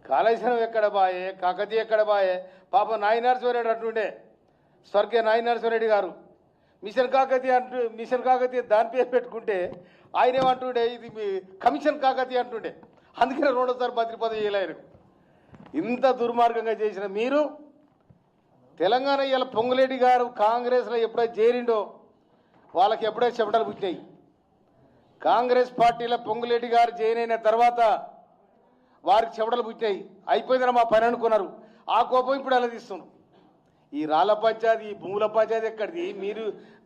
కాళేశ్వరం ఎక్కడ బాయే, కాకతీయ ఎక్కడ బాయే. పాప నాయనరసింహారెడ్డి అంటుండే, స్వర్గీయ నాయనరసింహారెడ్డి గారు మిషన్ కాకతీయ దాని పేరు పెట్టుకుంటే ఆయన ఏమంటుండే, ఇది మీ కమిషన్ కాకతీయ అంటుండే. అందుకనే రెండోసారి మంత్రి పదవి చేయలేరు. ఇంత దుర్మార్గంగా చేసిన మీరు తెలంగాణ ఇలా పొంగులేటి గారు కాంగ్రెస్లో ఎప్పుడైతే చేరిండో వాళ్ళకి ఎప్పుడైతే చెమటలు పుట్టినాయి. కాంగ్రెస్ పార్టీలో పొంగులేటి గారు జాయిన్ అయిన తర్వాత వారికి చెమటలు పుట్టినాయి. అయిపోయిందని మా పని అనుకున్నారు. ఆ కోపం ఇప్పుడు అలా తీస్తున్నారు. ఈ రాళ్ల పంచాయతీ, ఈ భూముల పంచాయతీ ఎక్కడిది?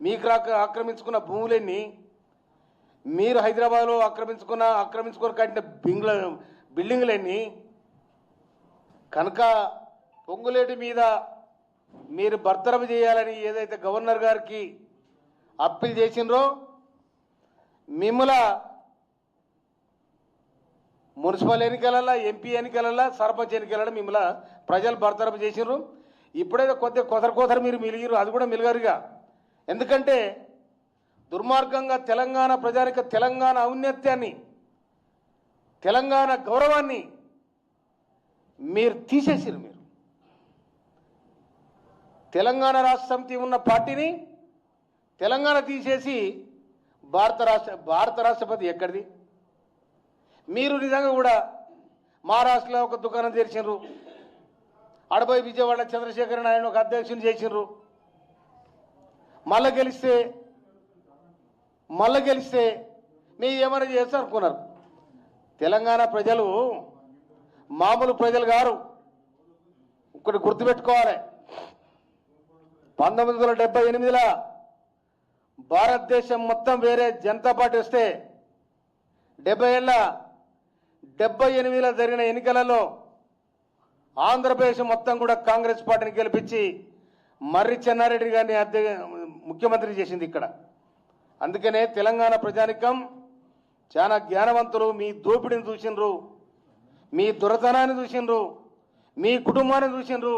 మీకు ఆక్రమించుకున్న భూములన్నీ, మీరు హైదరాబాద్లో ఆక్రమించుకొని కట్టిన బిల్డింగ్లన్నీ కనుక పొంగులేటి మీద మీరు బర్తరఫ్ చేయాలని ఏదైతే గవర్నర్ గారికి అప్పీల్ చేసినరో, మిమ్మల మున్సిపల్ ఎన్నికలలో, ఎంపీ ఎన్నికలలో, సర్పంచ్ ఎన్నికలలో మిమ్మల్ని ప్రజలు బర్తరఫ్ చేసినారు. ఇప్పుడైతే కొద్దిగా కొసరు మీరు మిలిగిరు, అది కూడా మిలగరుగా. ఎందుకంటే దుర్మార్గంగా తెలంగాణ ప్రజానికి తెలంగాణ ఔన్నత్యాన్ని, తెలంగాణ గౌరవాన్ని మీరు తీసేసిరు. మీరు తెలంగాణ రాష్ట్ర సమితి ఉన్న పార్టీని తెలంగాణ తీసేసి భారత రాష్ట్రపతి ఎక్కడిది? మీరు నిజంగా కూడా మహారాష్ట్రలో ఒక దుకాణం తెరిచినారు, అడబోయి విజయవాడ చంద్రశేఖర్ నాయుడు ఒక అధ్యక్షుని చేసినారు. మళ్ళీ గెలిస్తే మీరు ఏమైనా చేస్తారు అనుకున్నారు. తెలంగాణ ప్రజలు మామూలు ప్రజలు గారు. ఒకటి గుర్తుపెట్టుకోవాలి, 1978లో భారతదేశం మొత్తం వేరే జనతా పార్టీ వస్తే 78లో జరిగిన ఎన్నికలలో ఆంధ్రప్రదేశ్ మొత్తం కూడా కాంగ్రెస్ పార్టీని గెలిపించి మర్రి చెన్నారెడ్డి గారిని ముఖ్యమంత్రి చేసింది ఇక్కడ. అందుకనే తెలంగాణ ప్రజానికం చాలా జ్ఞానవంతులు. మీ దోపిడీని చూసినరు, మీ దురతనాన్ని చూసినరు, మీ కుటుంబాన్ని చూసినరు.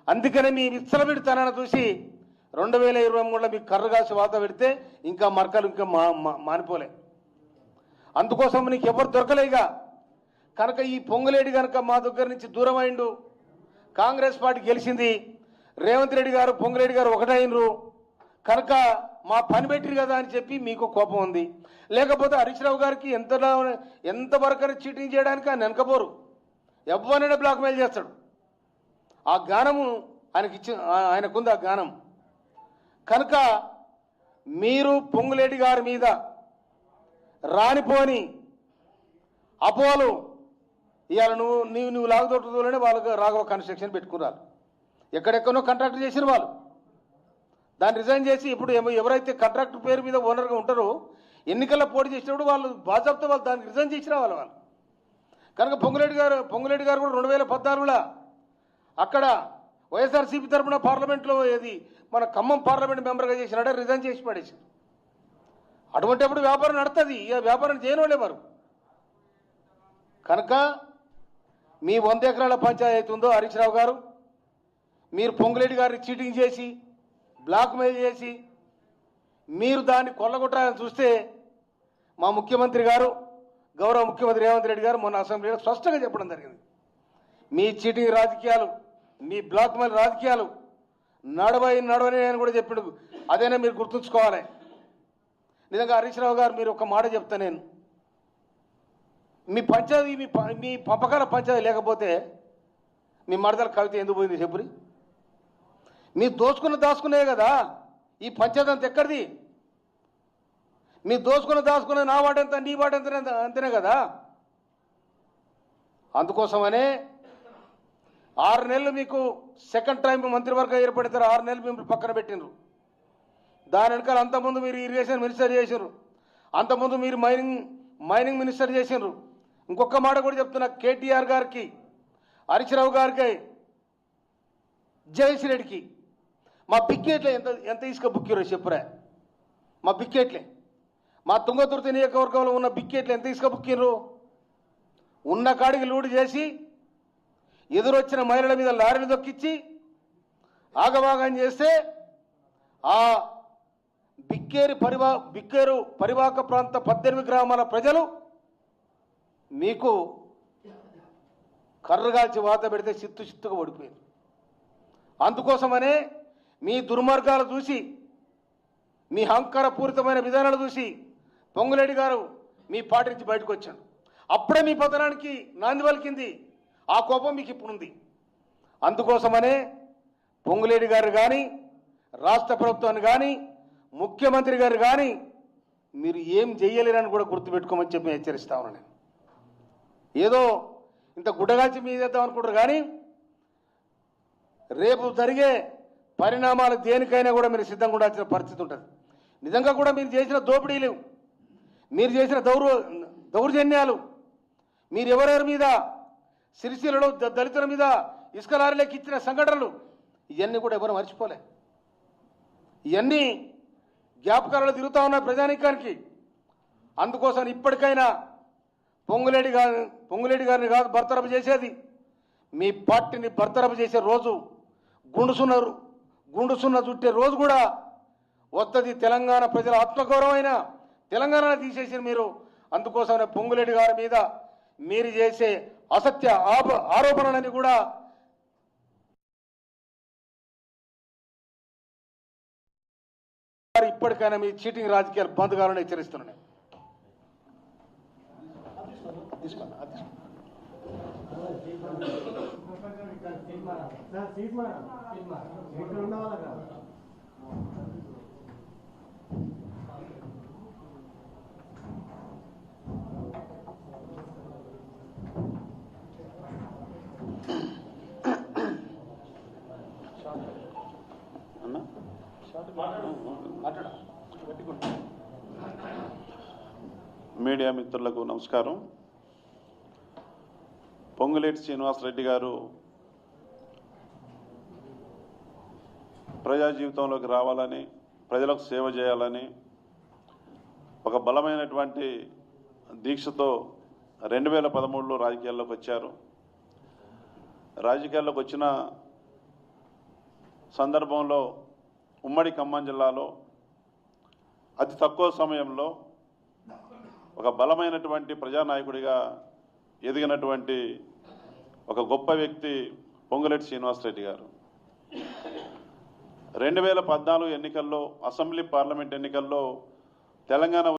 అందుకనే మీ విచ్చలవిడితనాన్ని చూసి 2023లో మీకు కర్రగాసి వాత పెడితే ఇంకా మరకలు ఇంకా మానిపోలే. అందుకోసం నీకు ఎవరు దొరకలేగా. కనుక ఈ పొంగులేటి కనుక మా దగ్గర నుంచి దూరం అయిండు, కాంగ్రెస్ పార్టీ గెలిచింది, రేవంత్ రెడ్డి గారు పొంగులేటి గారు ఒకటైనరు కనుక మా పని పెట్టిరు కదా అని చెప్పి మీకు కోపం ఉంది. లేకపోతే హరీష్ రావు గారికి ఎంతవరకు చీటింగ్ చేయడానికి ఆయన వెనకపోరు, ఎవరైనా బ్లాక్మెయిల్ చేస్తాడు. ఆ జ్ఞానము ఆయనకుంది, ఆ జ్ఞానం. కనుక మీరు పొంగులేటి గారి మీద రానిపోని అపోలు ఇవాళ నువ్వు లాగుదొట్టులోనే వాళ్ళకు రాఘవ కన్స్ట్రక్షన్ పెట్టుకున్నారు. ఎక్కడెక్కడో కాంట్రాక్ట్ చేసిన వాళ్ళు దాన్ని రిజైన్ చేసి ఇప్పుడు ఎవరైతే కాంట్రాక్టర్ పేరు మీద ఓనర్గా ఉంటారో ఎన్నికల్లో పోటీ చేసినప్పుడు వాళ్ళు బాజాబ్తో వాళ్ళు దానికి రిజైన్ చేసి రావాలి వాళ్ళు. కనుక పొంగులేటి గారు కూడా 2014లో అక్కడ వైఎస్ఆర్సీపీ తరఫున పార్లమెంట్లో ఏది మన ఖమ్మం పార్లమెంట్ మెంబర్గా చేసినాడే రిజైన్ చేసి పడేసారు. అటువంటిప్పుడు వ్యాపారం నడుతుంది, ఇక వ్యాపారం చేయని వాళ్ళే వారు. కనుక మీ 100 ఎకరాల పంచాయతీ ఉందో హరీష్ రావు గారు, మీరు పొంగులేటి గారిని చీటింగ్ చేసి బ్లాక్మెయిల్ చేసి మీరు దాన్ని కొల్లగొట్టాలని చూస్తే మా ముఖ్యమంత్రి గారు, గౌరవ ముఖ్యమంత్రి రేవంత్ రెడ్డి గారు మొన్న అసెంబ్లీలో స్పష్టంగా చెప్పడం జరిగింది. మీ చీటింగ్ రాజకీయాలు, మీ బ్లాక్మెయిల్ రాజకీయాలు నడవని అని కూడా చెప్పాడు. అదేనా మీరు గుర్తుంచుకోవాలి. నిజంగా హరీష్ రావు గారు, మీరు ఒక మాట చెప్తా, నేను మీ పంచాయతీ మీ పంపకాల పంచాయతీ లేకపోతే మీ మరదల కవిత ఎందుకు పోయింది చెప్పురి? మీరు దాచుకునే కదా ఈ పంచాయతీ అంత ఎక్కడిది? మీరు దాచుకునే నా వాట ఎంత, నీ వాట ఎంత అంతనే కదా. అందుకోసమనే 6 నెలలు మీకు సెకండ్ టైం మంత్రివర్గం ఏర్పడతారు. 6 నెలలు మిమ్మల్ని పక్కన పెట్టినరు. దాని వెనకాల అంతకుముందు మీరు ఇరిగేషన్ మినిస్టర్ చేసినారు, అంతకుముందు మీరు మైనింగ్ మినిస్టర్ చేసినారు. ఇంకొక మాట కూడా చెప్తున్నా, కేటీఆర్ గారికి, హరీష్ రావు గారికి, జగదీష్ రెడ్డికి మా బిక్కెట్లే ఎంత ఇసుక బుక్కిరో చెప్పురా. మా బిక్కెట్లే, మా తుంగతుర్తి నియోజకవర్గంలో ఉన్న బిక్కెట్లు ఎంత ఇసుక బుక్కిర్రు? ఉన్న కాడికి లూడు చేసి ఎదురొచ్చిన మహిళల మీద లారీలు దొక్కిచ్చి ఆగవాగం చేస్తే ఆ బిక్కేరు పరివాహక ప్రాంత 18 గ్రామాల ప్రజలు మీకు కర్రగాల్చి వాత పెడితే చిత్తుగా ఓడిపోయింది. అందుకోసమనే మీ దుర్మార్గాలు చూసి, మీ అహంకారపూరితమైన విధానాలు చూసి పొంగులేటి గారు మీ పార్టీ నుంచి బయటకు వచ్చాడు. అప్పుడే మీ పతనానికి నాంది పలికింది. ఆ కోపం మీకు ఇప్పుడు ఉంది. అందుకోసమనే పొంగులేటి గారు కానీ, రాష్ట్ర ప్రభుత్వాన్ని కానీ, ముఖ్యమంత్రి గారు కానీ మీరు ఏం చెయ్యలేరని కూడా గుర్తుపెట్టుకోమని చెప్పి హెచ్చరిస్తా ఉన్నాను. నేను ఏదో ఇంత గుడ్డగాల్చి మీదేద్దాం అనుకుంటారు, కానీ రేపు జరిగే పరిణామాలు దేనికైనా కూడా మీరు సిద్ధంగా ఉండాల్సిన పరిస్థితి ఉంటుంది. నిజంగా కూడా మీరు చేసిన దోపిడీలు, మీరు చేసిన దౌర్జన్యాలు, మీరు ఎవరెవరి మీద సిరిసిల్లలో దళితుల మీద ఇసుక లారీలకు ఇచ్చిన సంఘటనలు, ఇవన్నీ కూడా ఎవరు మర్చిపోలే. ఇవన్నీ జ్ఞాపకాలలో తిరుగుతూ ఉన్న ప్రజానీకానికి. అందుకోసం ఇప్పటికైనా పొంగులేటి గారిని కాదు బర్తరఫ్ చేసేది, మీ పార్టీని బర్తరఫ్ చేసే రోజు, గుండుసున్న చుట్టే రోజు కూడా వస్తుంది. తెలంగాణ ప్రజల ఆత్మగౌరవమైన తెలంగాణ తీసేసిన మీరు. అందుకోసమే పొంగులేటి గారి మీద మీరు చేసే అసత్య ఆరోపణలని కూడా ఇప్పటికైనా మీ చీటింగ్ రాజకీయాలు బంద్ కావాలని హెచ్చరిస్తున్నాను. మీడియా మిత్రులకు నమస్కారం. పొంగులేటి శ్రీనివాసరెడ్డి గారు ప్రజా జీవితంలోకి రావాలని, ప్రజలకు సేవ చేయాలని ఒక బలమైనటువంటి దీక్షతో 2013లో రాజకీయాల్లోకి వచ్చారు. రాజకీయాల్లోకి వచ్చిన సందర్భంలో ఉమ్మడి ఖమ్మం జిల్లాలో అతి తక్కువ సమయంలో ఒక బలమైనటువంటి ప్రజానాయకుడిగా ఎదిగినటువంటి ఒక గొప్ప వ్యక్తి పొంగులేటి శ్రీనివాసరెడ్డి గారు. 2014 ఎన్నికల్లో, అసెంబ్లీ పార్లమెంట్ ఎన్నికల్లో తెలంగాణ